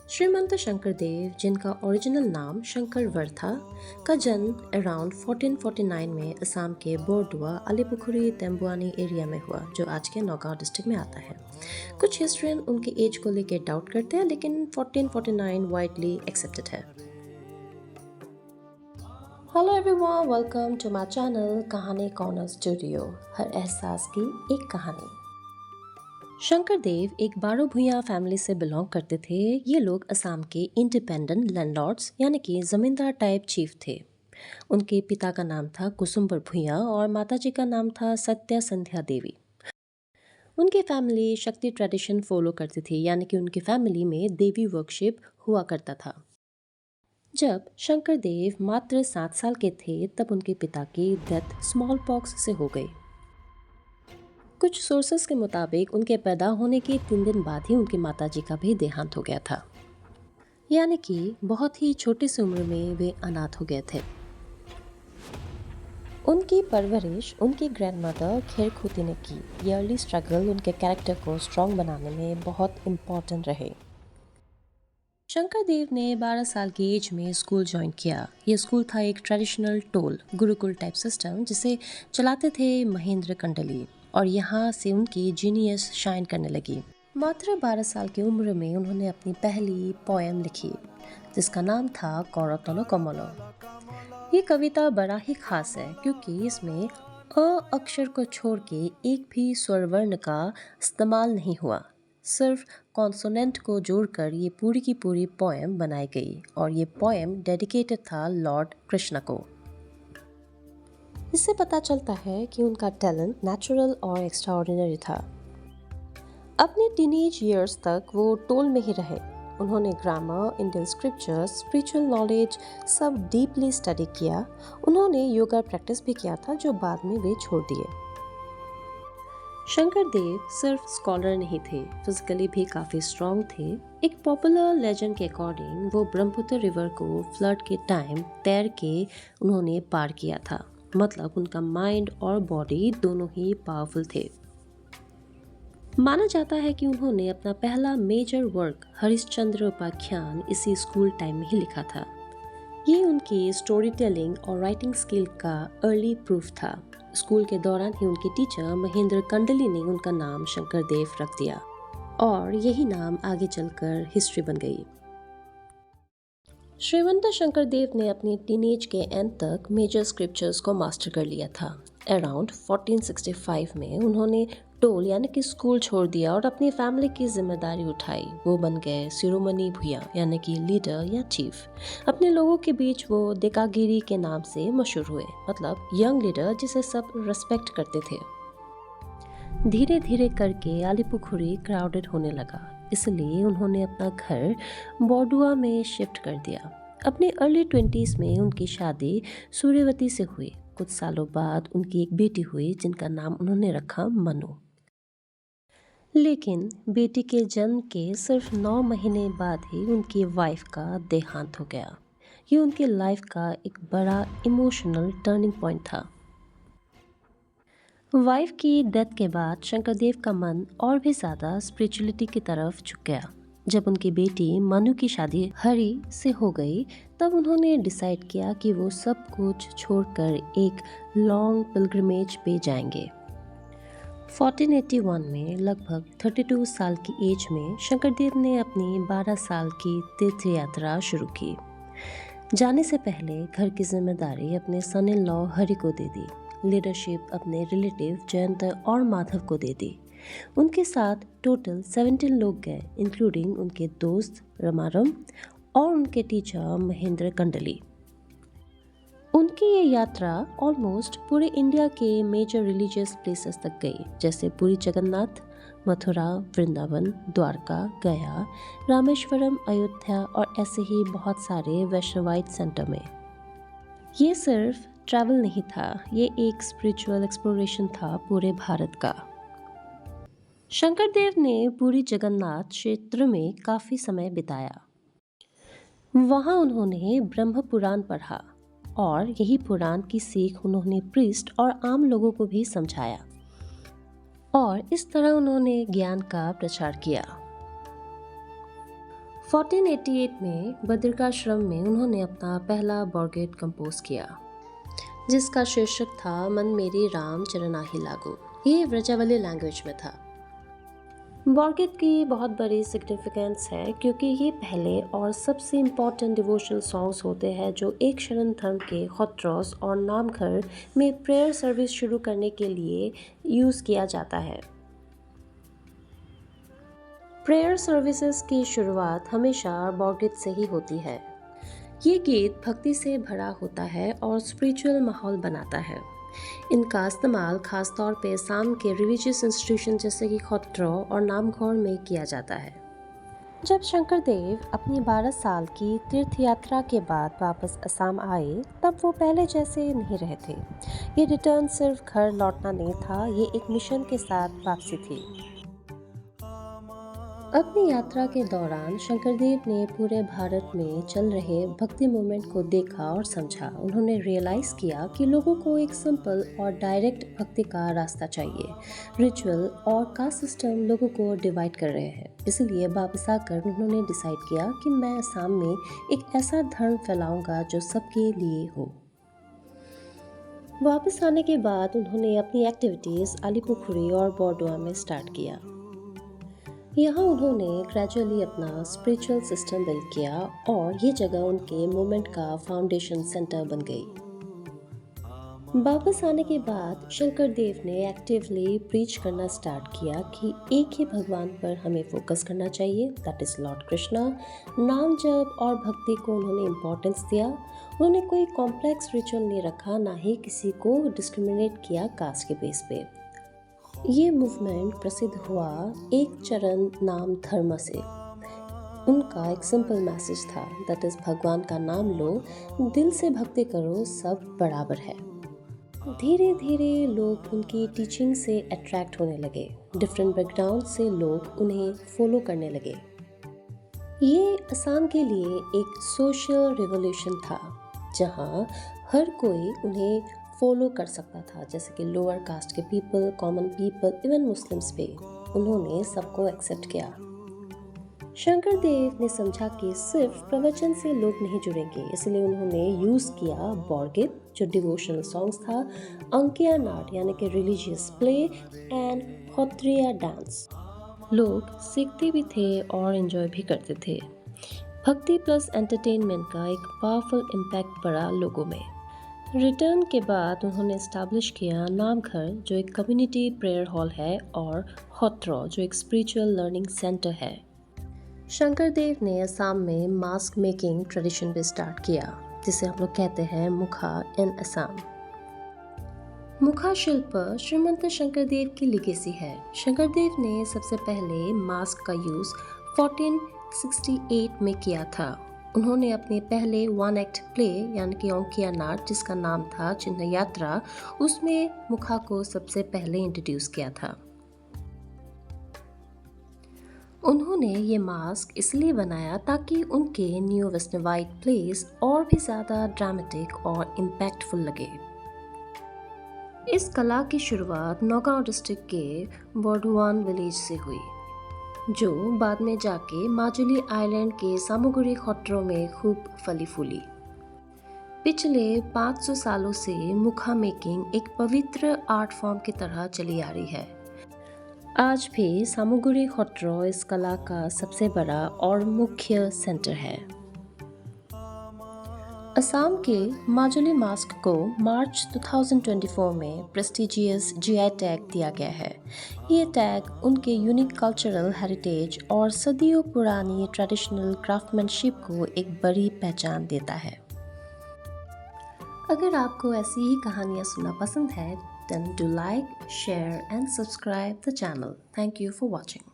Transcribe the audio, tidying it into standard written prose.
श्रीमंत शंकरदेव, जिनका ओरिजिनल नाम शंकरवर था, का जन्म अराउंड 1449 में असम के बोरदुआ अलीपुखुरी तेम्बुआनी एरिया में हुआ, जो आज के नौगांव डिस्ट्रिक्ट में आता है। कुछ हिस्ट्रियन उनके एज को लेकर डाउट करते हैं, लेकिन 1449 वाइडली एक्सेप्टेड है। Hello everyone, welcome to my channel Kahani Corner Studio. हर एहसास की एक कहानी। शंकरदेव एक बारो भूया फैमिली से बिलोंग करते थे। ये लोग असम के इंडिपेंडेंट लैंडलॉर्ड्स यानी कि जमींदार टाइप चीफ थे। उनके पिता का नाम था कुसुम्बर भूया और माताजी का नाम था सत्या संध्या देवी। उनकी फैमिली शक्ति ट्रेडिशन फॉलो करती थी, यानी कि उनकी फैमिली में देवी वर्कशिप हुआ करता था। जब शंकरदेव मात्र 7 साल के थे, तब उनके पिता की डेथ स्मॉल पॉक्स से हो गई। कुछ सोर्सेस के मुताबिक उनके पैदा होने के 3 दिन बाद ही उनकी माताजी का भी देहांत हो गया था, यानी कि बहुत ही छोटी सी उम्र में वे अनाथ हो गए थे। उनकी परवरिश उनकी ग्रैंडमदर खेरखूती ने की। ये अर्ली स्ट्रगल उनके कैरेक्टर को स्ट्रॉन्ग बनाने में बहुत इम्पोर्टेंट रहे। शंकरदेव ने 12 साल की एज में स्कूल ज्वाइन किया। ये स्कूल था एक traditional toll Gurukul type system, जिसे चलाते थे महेंद्र कंडली, और यहाँ से उनकी जीनियस शाइन करने लगी। मात्र 12 साल की उम्र में उन्होंने अपनी पहली पोएम लिखी, जिसका नाम था कौरतनो कमलो। ये कविता बड़ा ही खास है, क्योंकि इसमें अ अक्षर को छोड़ के एक भी स्वरवर्ण का इस्तेमाल नहीं हुआ। सिर्फ कॉन्सोनेंट को जोड़कर ये पूरी की पूरी पोएम बनाई गई, और ये पोएम डेडिकेटेड था लॉर्ड कृष्ण को। इससे पता चलता है कि उनका टैलेंट नेचुरल और एक्स्ट्राऑर्डिनरी था। अपने टीनेज ईयर्स तक वो टोल में ही रहे। उन्होंने grammar, Indian scriptures, spiritual knowledge सब डीपली स्टडी किया। उन्होंने योगा प्रैक्टिस भी किया था, जो बाद में वे छोड़ दिए। शंकरदेव सिर्फ स्कॉलर नहीं थे, फिजिकली भी काफ़ी स्ट्रॉन्ग थे। एक पॉपुलर लेजेंड के अकॉर्डिंग वो ब्रह्मपुत्र रिवर को फ्लड के टाइम तैर के उन्होंने पार किया था। मतलब उनका माइंड और बॉडी दोनों ही पावरफुल थे। माना जाता है कि उन्होंने अपना पहला मेजर वर्क हरिश्चंद्र उपाख्यान इसी स्कूल टाइम में ही लिखा था। ये उनकी स्टोरी टेलिंग और राइटिंग स्किल का अर्ली प्रूफ था। स्कूल के दौरान ही उनके टीचर महेंद्र कंडली ने उनका नाम शंकरदेव रख दिया, और यही नाम आगे चलकर हिस्ट्री बन गई। श्रीमंत शंकरदेव ने अपनी टीनेज के एंड तक मेजर स्क्रिप्चर्स को मास्टर कर लिया था। अराउंड 1465 में उन्होंने टोल यानी कि स्कूल छोड़ दिया और अपनी फैमिली की जिम्मेदारी उठाई। वो बन गए शिरोमणि भूया यानी कि लीडर या चीफ। अपने लोगों के बीच वो देकागिरी के नाम से मशहूर हुए, मतलब यंग लीडर जिसे सब रेस्पेक्ट करते थे। धीरे धीरे करके अलीपुखुरी क्राउडेड होने लगा, इसलिए उन्होंने अपना घर बोरदुआ में शिफ्ट कर दिया। अपने अर्ली 20s में उनकी शादी सूर्यवती से हुई। कुछ सालों बाद उनकी एक बेटी हुई, जिनका नाम उन्होंने रखा मनु। लेकिन बेटी के जन्म के सिर्फ 9 महीने बाद ही उनकी वाइफ का देहांत हो गया। ये उनकी लाइफ का एक बड़ा इमोशनल टर्निंग पॉइंट था। वाइफ की डेथ के बाद शंकरदेव का मन और भी ज़्यादा स्पिरिचुअलिटी की तरफ झुक गया। जब उनकी बेटी मनु की शादी हरि से हो गई, तब उन्होंने डिसाइड किया कि वो सब कुछ छोड़कर एक लॉन्ग पिलग्रिमेज पे जाएंगे। 1481 में लगभग 32 साल की एज में शंकरदेव ने अपनी 12 साल की तीर्थ यात्रा शुरू की। जाने से पहले घर की जिम्मेदारी अपने सन इन लॉ हरि को दे दी। लीडरशिप अपने रिलेटिव जयंत और माधव को दे दी। उनके साथ टोटल 17 लोग गए, इंक्लूडिंग उनके दोस्त रमारम और उनके टीचर महेंद्र कंडली। उनकी ये यात्रा ऑलमोस्ट पूरे इंडिया के मेजर रिलीजियस प्लेसेस तक गई, जैसे पुरी जगन्नाथ, मथुरा, वृंदावन, द्वारका, गया, रामेश्वरम, अयोध्या और ऐसे ही बहुत सारे वैष्णवाइट सेंटर में। ये सिर्फ ट्रैवल नहीं था, ये एक स्पिरिचुअल एक्सप्लोरेशन था पूरे भारत का। शंकरदेव ने पुरी जगन्नाथ क्षेत्र में काफ़ी समय बिताया। वहाँ उन्होंने ब्रह्म पुराण पढ़ा, और यही पुराण की सीख उन्होंने प्रीस्ट और आम लोगों को भी समझाया, और इस तरह उन्होंने ज्ञान का प्रचार किया। 1488 में बद्रिकाश्रम में उन्होंने अपना पहला बॉर्गेट कंपोज किया, जिसका शीर्षक था मन मेरी राम चरनाही लागू। ये व्रजावली लैंग्वेज में था। बॉर्गेट की बहुत बड़ी सिग्निफिकेंस है क्योंकि ये पहले और सबसे इम्पॉर्टेंट डिवोशनल सॉन्ग्स होते हैं जो एक शरण धर्म के खत्रोस और नामघर में प्रेयर सर्विस शुरू करने के लिए यूज़ किया जाता है। प्रेयर सर्विसेज की शुरुआत हमेशा बॉर्गेट से ही होती है। ये गीत भक्ति से भरा होता है और स्पिरिचुअल माहौल बनाता है। इनका इस्तेमाल खासतौर पे शाम के रिलीजियस इंस्टीट्यूशन जैसे कि खत्रो और नामघर में किया जाता है। जब शंकर देव अपनी 12 साल की तीर्थ यात्रा के बाद वापस असम आए, तब वो पहले जैसे नहीं रहे थे। ये रिटर्न सिर्फ घर लौटना नहीं था, ये एक मिशन के साथ वापसी थी। अपनी यात्रा के दौरान शंकरदेव ने पूरे भारत में चल रहे भक्ति मूवमेंट को देखा और समझा। उन्होंने रियलाइज़ किया कि लोगों को एक सिंपल और डायरेक्ट भक्ति का रास्ता चाहिए। रिचुअल और कास्ट सिस्टम लोगों को डिवाइड कर रहे हैं। इसलिए वापस आकर उन्होंने डिसाइड किया कि मैं असम में एक ऐसा धर्म फैलाऊंगा जो सबके लिए हो। वापस आने के बाद उन्होंने अपनी एक्टिविटीज़ अलीपुखुरी और बॉर्डोआ में स्टार्ट किया। यहाँ उन्होंने ग्रेजुअली अपना स्पिरिचुअल सिस्टम बिल्ड किया और ये जगह उनके मूवमेंट का फाउंडेशन सेंटर बन गई। वापस आने के बाद शंकर देव ने एक्टिवली प्रीच करना स्टार्ट किया कि एक ही भगवान पर हमें फोकस करना चाहिए, दैट इज़ लॉर्ड कृष्णा। नाम जप और भक्ति को उन्होंने इम्पोर्टेंस दिया। उन्होंने कोई कॉम्प्लेक्स रिचुअल नहीं रखा, ना ही किसी को डिस्क्रिमिनेट किया कास्ट के बेस पे। ये मूवमेंट प्रसिद्ध हुआ एक चरण नाम धर्म से। उनका एक सिंपल मैसेज था, दैट इज़ भगवान का नाम लो, दिल से भक्ति करो, सब बराबर है। धीरे धीरे लोग उनकी टीचिंग से अट्रैक्ट होने लगे। डिफरेंट बैकग्राउंड से लोग उन्हें फॉलो करने लगे। ये असम के लिए एक सोशल रिवॉल्यूशन था, जहाँ हर कोई उन्हें फॉलो कर सकता था, जैसे कि लोअर कास्ट के people, common people, even Muslims पे। उन्होंने सबको एक्सेप्ट किया। शंकर देव ने समझा कि सिर्फ प्रवचन से लोग नहीं जुड़ेंगे, इसलिए उन्होंने यूज़ किया बॉर्गेट, जो डिवोशनल सॉन्ग्स था, अंकिया नाट यानी कि रिलीजियस प्ले एंड खत्रिया डांस। लोग सीखते भी थे और एंजॉय भी करते थे। भक्ति प्लस एंटरटेनमेंट का एक पावरफुल इम्पैक्ट पड़ा लोगों में। रिटर्न के बाद उन्होंने इस्टेब्लिश किया नामघर, जो एक कम्युनिटी प्रेयर हॉल है, और खत्रो, जो एक स्पिरिचुअल लर्निंग सेंटर है। शंकर देव ने असम में मास्क मेकिंग ट्रेडिशन भी स्टार्ट किया, जिसे हम लोग कहते हैं मुखा इन असम। मुखा शिल्प श्रीमंत शंकर देव की लिगेसी है। शंकर देव ने सबसे पहले मास्क का यूज़ 1468 में किया था। उन्होंने अपने पहले वन एक्ट प्ले यानी कि अंकिया नाट, जिसका नाम था चिन्ह यात्रा, उसमें मुखा को सबसे पहले इंट्रोड्यूस किया था। उन्होंने ये मास्क इसलिए बनाया ताकि उनके न्यू वेस्टर्नाइट प्लेस और भी ज़्यादा ड्रामेटिक और इम्पैक्टफुल लगे। इस कला की शुरुआत नौगांव डिस्ट्रिक्ट के बॉर्डुआन विलेज से हुई, जो बाद में जाके माजुली आइलैंड के सामुगुरी खत्रों में खूब फली फूली। पिछले 500 सालों से मुखा मेकिंग एक पवित्र आर्ट फॉर्म की तरह चली आ रही है। आज भी सामुगुरी खत्रो इस कला का सबसे बड़ा और मुख्य सेंटर है। असम के माजुली मास्क को मार्च 2024 में प्रेस्टिजियस जीआई टैग दिया गया है। ये टैग उनके यूनिक कल्चरल हेरिटेज और सदियों पुरानी ट्रेडिशनल क्राफ्टमैनशिप को एक बड़ी पहचान देता है। अगर आपको ऐसी ही कहानियाँ सुनना पसंद है, then do like, share and subscribe the channel. Thank you for watching.